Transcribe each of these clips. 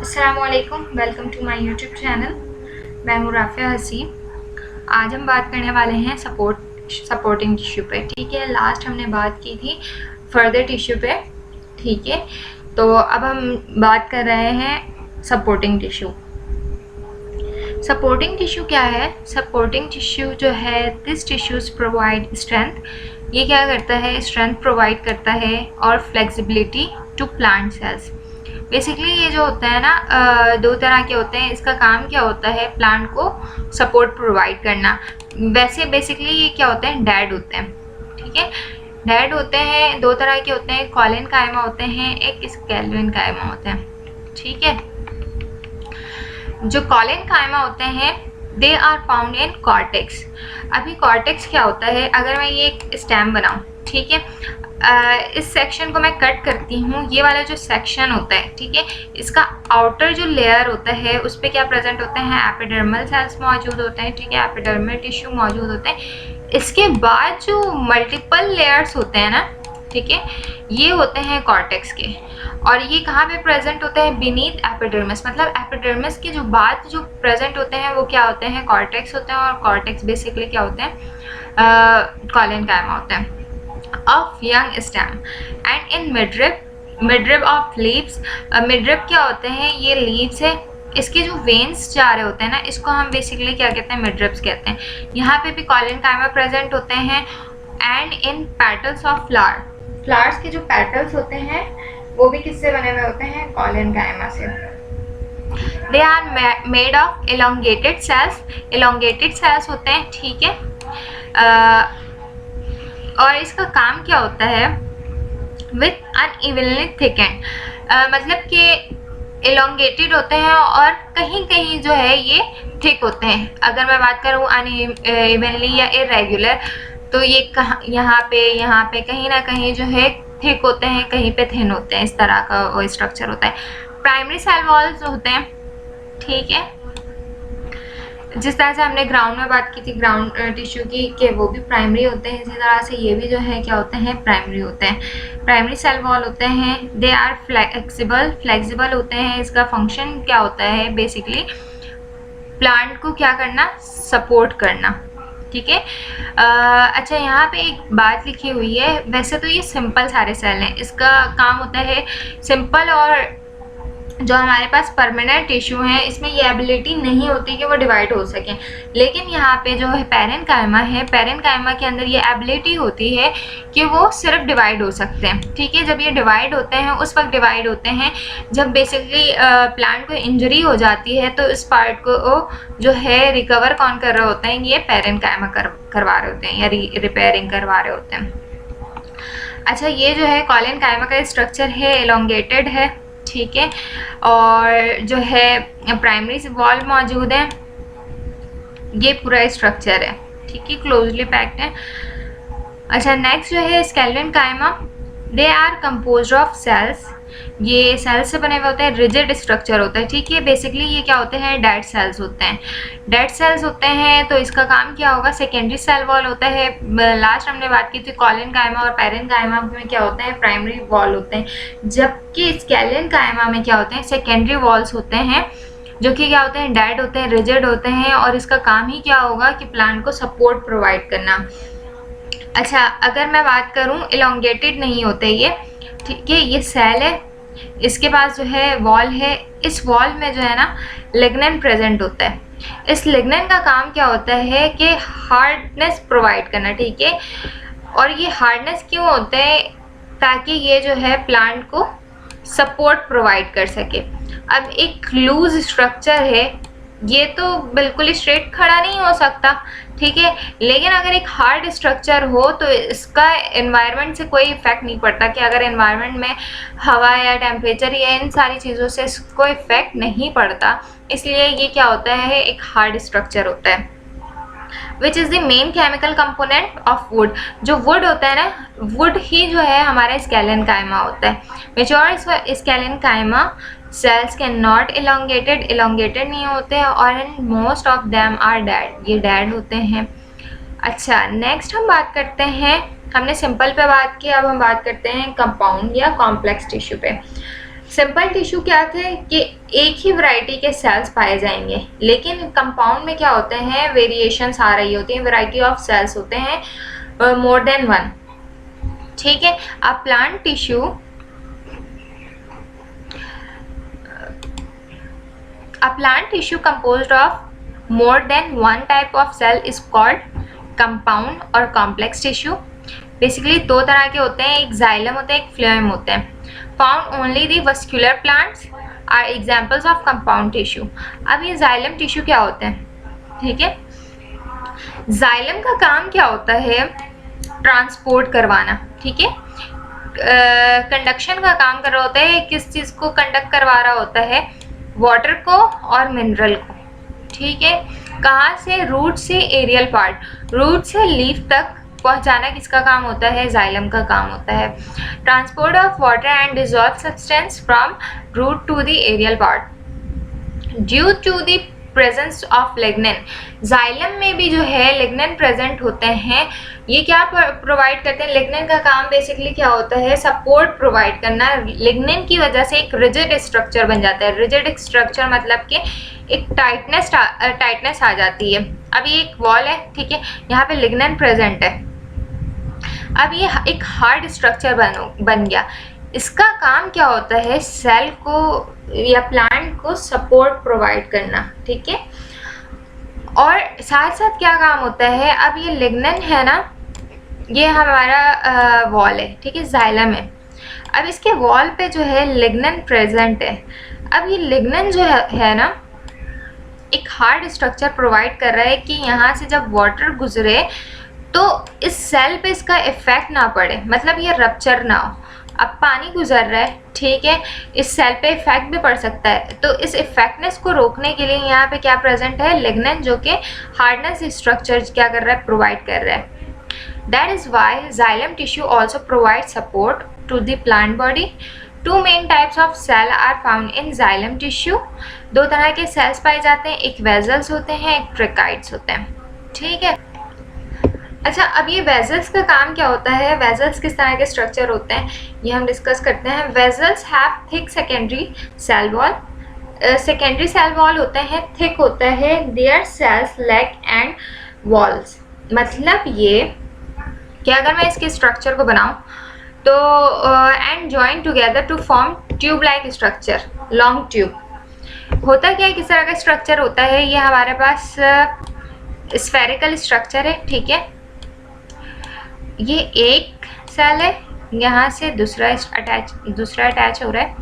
अस्सलामुअलैकुम, welcome to my YouTube channel. मैं हूँ राफ़िया हसीन। आज हम बात करने वाले हैं सपोर्टिंग टिश्यू पे। ठीक है, लास्ट हमने बात की थी फर्दर टिश्यू पे। ठीक है, तो अब हम बात कर रहे हैं सपोर्टिंग टिश्यू। सपोर्टिंग टिश्यू क्या है? सपोर्टिंग टिश्यू जो है, दिस टिश्यूज प्रोवाइड स्ट्रेंथ। ये क्या करता है? स्ट्रेंथ प्रोवाइड करता है और flexibility to plant cells. Basically ये जो होता है ना, दो तरह के होते हैं। इसका काम क्या होता है? प्लांट को सपोर्ट प्रोवाइड करना। वैसे बेसिकली ये क्या होते हैं? डेड होते हैं। ठीक है, डेड होते हैं। दो तरह के होते हैं, कॉलन कायमा होते हैं, एक स्केल्विन कायमा होते हैं। ठीक है, जो कॉलन कायमा होते हैं they are found in cortex. अभी कॉर्टेक्स क्या होता है? अगर मैं ये एक स्टेम बनाऊं, ठीक है, इस सेक्शन को मैं कट करती हूँ। ये वाला जो सेक्शन होता है, ठीक है, इसका आउटर जो लेयर होता है उस पर क्या प्रेजेंट होते हैं? एपिडर्मल सेल्स मौजूद होते हैं। ठीक है, एपिडर्मल टिश्यू मौजूद होते हैं। इसके बाद जो मल्टीपल लेयर्स होते हैं ना, ठीक है, ये होते हैं कॉर्टेक्स के। और ये कहाँ पे प्रेजेंट होते हैं? Beneath epidermis. मतलब एपिडर्मिस के जो बाद जो प्रेजेंट होते हैं वो क्या होते हैं? कॉर्टेक्स होते हैं। और कॉर्टेक्स बेसिकली क्या होते हैं? कॉलन कायमा होते हैं of young stem and in midrib of leaves। midrib क्या होते हैं? ये leaves है। इसके जो वेन्स जा रहे होते हैं ना, इसको हम बेसिकली क्या कहते हैं? मिडरिब्स कहते हैं। यहाँ पे भी कॉलन कायमा प्रेजेंट होते हैं। And in petals of flowers के जो पेटल्स होते हैं वो भी किससे बने हुए होते हैं? कॉलन कायमा से। They are made of elongated cells होते हैं। ठीक है, और इसका काम क्या होता है? विथ अनइवनली थिकेंड, मतलब कि एलोंगेटेड होते हैं और कहीं कहीं जो है ये थिक होते हैं। अगर मैं बात करूँ अनइवनली या इरेगुलर, तो ये यहाँ पे कहीं ना कहीं जो है थिक होते हैं, कहीं पे थिन होते हैं। इस तरह का वो स्ट्रक्चर होता है। प्राइमरी सेल वॉल्स होते हैं। ठीक है, जिस तरह से हमने ग्राउंड में बात की थी ग्राउंड टिश्यू की कि वो भी प्राइमरी होते हैं, इसी तरह से ये भी जो है क्या होते हैं? प्राइमरी होते हैं। प्राइमरी सेल वॉल होते हैं। दे आर फ्लेक्सिबल होते हैं। इसका फंक्शन क्या होता है? बेसिकली प्लांट को क्या करना? सपोर्ट करना। ठीक है, अच्छा, यहाँ पे एक बात लिखी हुई है। वैसे तो ये सिंपल सारे सेल हैं। इसका काम होता है सिंपल, और जो हमारे पास परमानेंट टिश्यू है इसमें ये एबिलिटी नहीं होती कि वो डिवाइड हो सकें। लेकिन यहाँ पे जो है पैरेन्काइमा है, पैरेन्काइमा के अंदर ये एबिलिटी होती है कि वो सिर्फ डिवाइड हो सकते हैं। ठीक है, जब ये डिवाइड होते हैं उस वक्त डिवाइड होते हैं जब बेसिकली प्लांट को इंजरी हो जाती है, तो इस पार्ट को जो है रिकवर कौन कर रहे होते हैं? ये पैरेन्काइमा करवा रहे होते हैं या रिपेयरिंग करवा रहे होते हैं। अच्छा, ये जो है कॉलन कायमा का स्ट्रक्चर है, एलोंगेटेड है। ठीक है, और जो है प्राइमरी वॉल मौजूद है। ये पूरा स्ट्रक्चर है। ठीक है, क्लोजली पैक्ड है। अच्छा, नेक्स्ट जो है sclerenchyma. They are composed of cells. ये सेल्स से बने हुए होते हैं। रिजिड स्ट्रक्चर होता है। ठीक है, बेसिकली ये क्या होते हैं? डेड सेल्स होते हैं। डेड सेल्स होते हैं, तो इसका काम क्या होगा? सेकेंडरी सेल वॉल होता है। लास्ट हमने बात की थी कॉलन कायमा और पैरेन्काइमा में क्या होते हैं? प्राइमरी वॉल होते हैं। जबकि स्केल्विन कायमा में क्या होते हैं? सेकेंडरी वॉल्स होते हैं, जो कि क्या होते हैं? डेड होते हैं, रिजिड होते हैं। और इसका काम ही क्या होगा? कि प्लांट को सपोर्ट प्रोवाइड करना। अच्छा, अगर मैं बात करूं, इलोंगेटेड नहीं होते ये। ठीक है, ये सेल है, इसके पास जो है वॉल है। इस वॉल में जो है ना लिग्नेन प्रेजेंट होता है। इस लिग्नेन का काम क्या होता है? कि हार्डनेस प्रोवाइड करना। ठीक है, और ये हार्डनेस क्यों होता है? ताकि ये जो है प्लांट को सपोर्ट प्रोवाइड कर सके। अब एक लूज स्ट्रक्चर है, ये तो बिल्कुल स्ट्रेट खड़ा नहीं हो सकता। ठीक है, लेकिन अगर एक हार्ड स्ट्रक्चर हो तो इसका एनवायरनमेंट से कोई इफेक्ट नहीं पड़ता। कि अगर एनवायरनमेंट में हवा या टेम्परेचर या इन सारी चीज़ों से इसको इफेक्ट नहीं पड़ता, इसलिए ये क्या होता है? एक हार्ड स्ट्रक्चर होता है। Which is the main chemical component of would. जो वुड होता है ना, वुड ही जो है हमारा स्केलन कायमा होता है। Mature sclerenchyma cells can not elongated नहीं होते हैं, और in most of them are dead. ये डेड होते हैं। अच्छा, नेक्स्ट हम बात करते हैं, हमने सिंपल पे बात की, अब हम बात करते हैं कंपाउंड या कॉम्प्लेक्स टिश्यू पे। सिंपल टिश्यू क्या थे कि एक ही वैरायटी के सेल्स पाए जाएंगे, लेकिन कंपाउंड में क्या होते हैं, वेरिएशंस आ रही होती हैं, वैरायटी ऑफ सेल्स होते हैं, मोर देन वन। ठीक है, अब plant tissue composed of more than one type of cell is called compound और complex tissue। बेसिकली दो तरह के होते हैं, एक जाइलम होता है, एक फ्लोएम होता है। Found only the vascular plants are examples of compound tissue. अब ये जाइलम टिश्यू क्या होते हैं, ठीक है, जाइलम का काम क्या होता है, ट्रांसपोर्ट करवाना, ठीक है, कंडक्शन का काम कर रहा होता है। किस चीज को कंडक्ट करवा रहा होता है, वाटर को और मिनरल को, ठीक है। कहाँ से, रूट से एरियल पार्ट, रूट से लीफ तक पहुंचाना किसका काम होता है, जाइलम का काम होता है। Transport of water and dissolve substance from root to the aerial part due to the presence of lignin. Xylem में भी जो है लिग्निन प्रेजेंट होते हैं। ये क्या प्रोवाइड करते हैं, लिग्निन का काम बेसिकली क्या होता है, सपोर्ट प्रोवाइड करना। लिग्निन की वजह से एक रिजिड स्ट्रक्चर बन जाता है। रिजिड स्ट्रक्चर मतलब कि एक टाइटनेस आ जाती है। अब ये एक वॉल है, ठीक है, यहाँ पे लिग्निन प्रेजेंट है। अब ये एक हार्ड स्ट्रक्चर बन गया। इसका काम क्या होता है, सेल को या प्लांट को सपोर्ट प्रोवाइड करना, ठीक है। और साथ साथ क्या काम होता है, अब ये लिग्निन है ना, ये हमारा वॉल है, ठीक है, जाइलम है। अब इसके वॉल पे जो है लिग्निन प्रेजेंट है। अब ये लिग्निन जो है ना, एक हार्ड स्ट्रक्चर प्रोवाइड कर रहा है कि यहाँ से जब वाटर गुजरे तो इस सेल पे इसका इफेक्ट ना पड़े, मतलब ये रप्चर ना हो। अब पानी गुजर रहा है, ठीक है, इस सेल पे इफेक्ट भी पड़ सकता है। तो इस इफेक्टनेस को रोकने के लिए यहाँ पे क्या प्रेजेंट है, लिग्निन, जो कि हार्डनेस स्ट्रक्चर क्या कर रहा है, प्रोवाइड कर रहा है। That is why xylem tissue also provide support to the plant body. Two main types of cell are found in xylem tissue. दो तरह के सेल्स पाए जाते हैं, एक वेजल्स होते हैं, एक ट्रेकाइड्स होते हैं, ठीक है। अच्छा, अब ये वेजल्स का काम क्या होता है, वेजल्स किस तरह के स्ट्रक्चर होते हैं, ये हम डिस्कस करते हैं। Vessels have thick secondary cell wall. Secondary cell wall होते हैं, थिक होता है, their cells lack end walls. मतलब ये कि अगर मैं इसके स्ट्रक्चर को बनाऊं तो end join together to form tube like structure, long tube. होता क्या है, किस तरह का स्ट्रक्चर होता है, ये हमारे पास स्फेरिकल स्ट्रक्चर है, ठीक है। ये एक सेल है, यहाँ से दूसरा अटैच हो रहा है।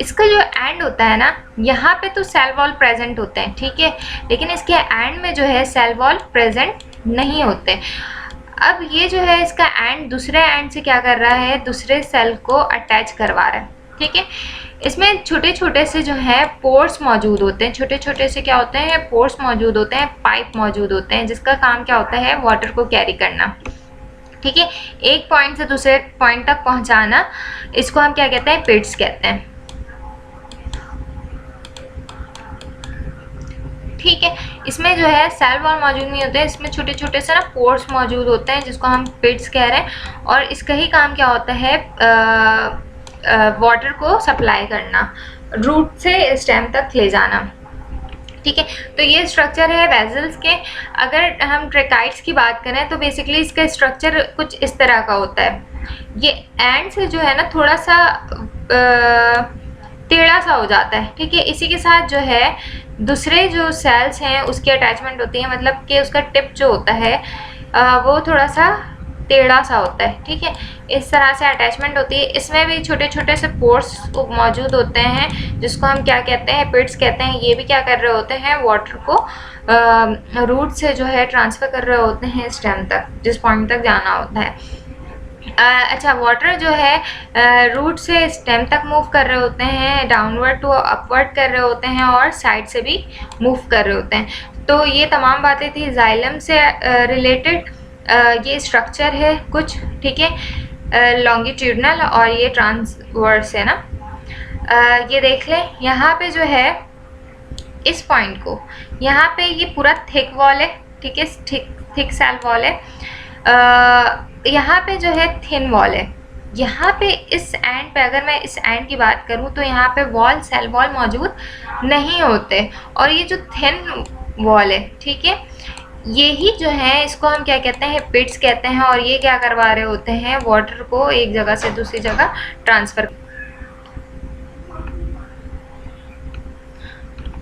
इसका जो एंड होता है ना, यहाँ पे तो सेल वॉल प्रेजेंट होते हैं, ठीक है, लेकिन इसके एंड में जो है सेल वॉल प्रेजेंट नहीं होते। अब ये जो है इसका एंड दूसरे एंड से क्या कर रहा है, दूसरे सेल को अटैच करवा रहा है, ठीक है। इसमें छोटे छोटे से जो है पोर्स मौजूद होते हैं, छोटे छोटे से क्या होते हैं, पोर्स मौजूद होते हैं, पाइप मौजूद होते हैं, जिसका काम क्या होता है, वाटर को कैरी करना, ठीक है, एक पॉइंट से दूसरे पॉइंट तक पहुंचाना। इसको हम क्या कहते हैं, पिट्स कहते हैं, ठीक है। इसमें जो है सेल वॉल मौजूद नहीं होते हैं, इसमें छोटे छोटे से ना पोर्स मौजूद होते हैं, जिसको हम पिट्स कह रहे हैं। और इसका ही काम क्या होता है, वाटर को सप्लाई करना, रूट से स्टेम तक ले जाना, ठीक है। तो ये स्ट्रक्चर है वेजल्स के। अगर हम ट्रेकाइड्स की बात करें तो बेसिकली इसका स्ट्रक्चर कुछ इस तरह का होता है। ये एंड से जो है ना थोड़ा सा टेढ़ा सा हो जाता है, ठीक है। इसी के साथ जो है दूसरे जो सेल्स हैं उसकी अटैचमेंट होती है, मतलब कि उसका टिप जो होता है वो थोड़ा सा टेढ़ा सा होता है, ठीक है। इस तरह से अटैचमेंट होती है। इसमें भी छोटे छोटे से पोर्स मौजूद होते हैं, जिसको हम क्या कहते हैं, पिट्स कहते हैं। ये भी क्या कर रहे होते हैं, वाटर को रूट से जो है ट्रांसफ़र कर रहे होते हैं स्टेम तक, जिस पॉइंट तक जाना होता है। अच्छा, वाटर जो है रूट से स्टेम तक मूव कर रहे होते हैं, डाउनवर्ड टू अपवर्ड कर रहे होते हैं, और साइड से भी मूव कर रहे होते हैं। तो ये तमाम बातें थी जाइलम से रिलेटेड। ये स्ट्रक्चर है कुछ, ठीक है, लॉन्गिट्यूडनल और ये ट्रांसवर्स है ना। ये देख लें, यहाँ पे जो है इस पॉइंट को, यहाँ पे ये पूरा थिक वॉल है, ठीक है, थिक सेल वॉल है। यहाँ पे जो है थिन वॉल है, यहाँ पे इस एंड पे अगर मैं इस एंड की बात करूँ तो यहाँ पे वॉल सेल वॉल मौजूद नहीं होते, और ये जो थिन वॉल है, ठीक है, ये ही जो है इसको हम क्या कहते हैं, पिट्स कहते हैं, और ये क्या करवा रहे होते हैं, वाटर को एक जगह से दूसरी जगह ट्रांसफर।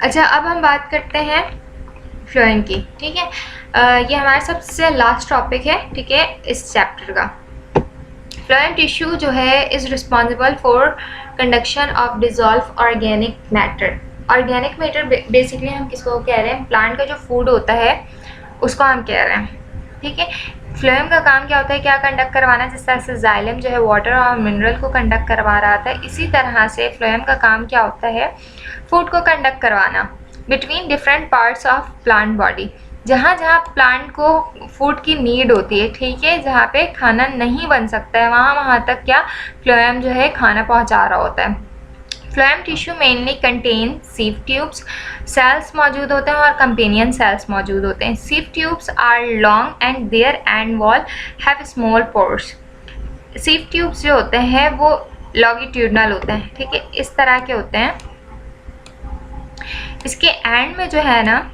अच्छा, अब हम बात करते हैं फ्लोएम की, ठीक है। ये हमारा सबसे लास्ट टॉपिक है, ठीक है, इस चैप्टर का। फ्लोएम टिश्यू जो है is responsible for conduction of dissolve organic matter. Organic matter basically हम किसको कह रहे हैं, प्लांट का जो फूड होता है उसको हम कह रहे हैं, ठीक है। फ्लोएम का काम क्या होता है, क्या कंडक्ट करवाना, जिस तरह से जाइलम जो है वाटर और मिनरल को कंडक्ट करवा रहा था, इसी तरह से फ्लोएम का काम क्या होता है, फूड को कंडक्ट करवाना between different parts of plant body. जहाँ जहाँ प्लांट को फूड की नीड होती है, ठीक है, जहाँ पे खाना नहीं बन सकता है, वहाँ वहाँ तक क्या फ्लोएम जो है खाना पहुँचा रहा होता है। Phloem tissue mainly contain sieve tubes, cells मौजूद होते हैं और कंपेनियन सेल्स मौजूद होते हैं। Sieve tubes are long and their end wall have small pores. Sieve tubes जो होते हैं वो लॉन्गिट्यूडनल होते हैं, ठीक है, इस तरह के होते हैं। इसके एंड में जो है ना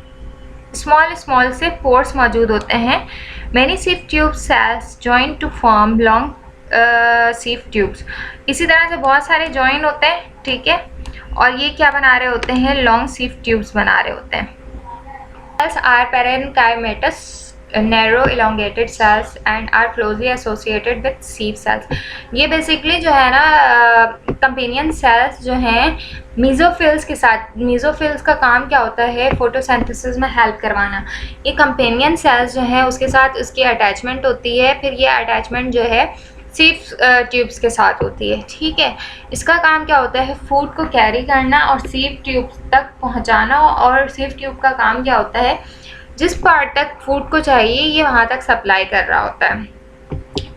स्मॉल स्मॉल से पोर्स मौजूद होते हैं। Many sieve tube cells join to form long sieve tubes. इसी तरह से बहुत सारे जॉइन होते हैं, ठीक है, और ये क्या बना रहे होते हैं, लॉन्ग सीव ट्यूब्स बना रहे होते हैं। Cells are parenchymatous narrow elongated cells and are closely associated with sieve cells. ये बेसिकली जो है ना कंपेनियन सेल्स जो हैं मीजोफिल्स के साथ, मीजोफिल्स का काम क्या होता है, फोटोसिंथेसिस में हेल्प करवाना। ये कंपेनियन सेल्स जो हैं उसके साथ उसकी अटैचमेंट होती है, फिर ये अटैचमेंट जो है सीव ट्यूब्स के साथ होती है, ठीक है। इसका काम क्या होता है, फूड को कैरी करना और सीव ट्यूब्स तक पहुंचाना, और सीव ट्यूब का काम क्या होता है, जिस पार्ट तक फूड को चाहिए ये वहाँ तक सप्लाई कर रहा होता है।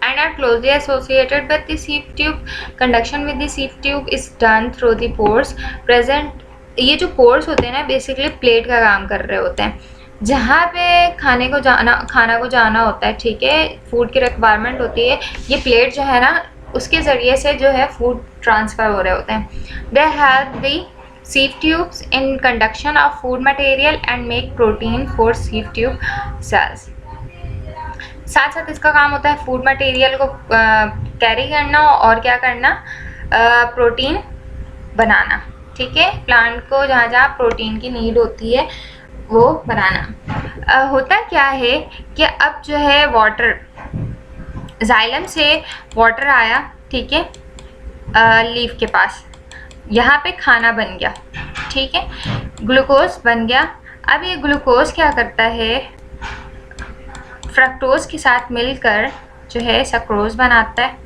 And are closely associated with the sieve tube. Conduction with the sieve tube is done through the pores present. ये जो पोर्स होते हैं ना बेसिकली प्लेट का काम कर रहे होते हैं, जहाँ पे खाना को जाना होता है, ठीक है, फूड की रिक्वायरमेंट होती है, ये प्लेट जो है ना उसके ज़रिए से जो है फूड ट्रांसफ़र हो रहे होते हैं। They help the sieve tubes in conduction of food material and make protein for sieve tube cells। साथ साथ इसका काम होता है फूड मटेरियल को कैरी करना और क्या करना, प्रोटीन बनाना, ठीक है, प्लांट को जहाँ जहाँ प्रोटीन की नीड होती है वो बनाना। होता क्या है कि अब जो है वाटर, जाइलम से वाटर आया, ठीक है, लीफ के पास, यहाँ पे खाना बन गया, ठीक है, ग्लूकोज बन गया। अब ये ग्लूकोज क्या करता है, फ्रक्टोज के साथ मिलकर जो है सक्रोज बनाता है,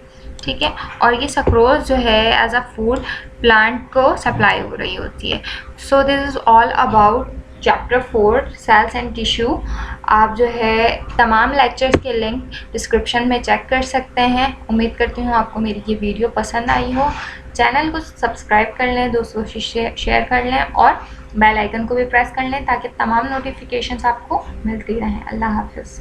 ठीक है, और ये सक्रोज जो है एज अ फूड प्लांट को सप्लाई हो रही होती है। So this is all about chapter 4 cells and tissue. आप जो है तमाम लेक्चर्स के लिंक डिस्क्रिप्शन में चेक कर सकते हैं। उम्मीद करती हूँ आपको मेरी ये वीडियो पसंद आई हो। चैनल को सब्सक्राइब कर लें, दोस्तों से शेयर कर लें और बेल आइकन को भी प्रेस कर लें ताकि तमाम नोटिफिकेशंस आपको मिलती रहें। अल्लाह हाफ़िज़।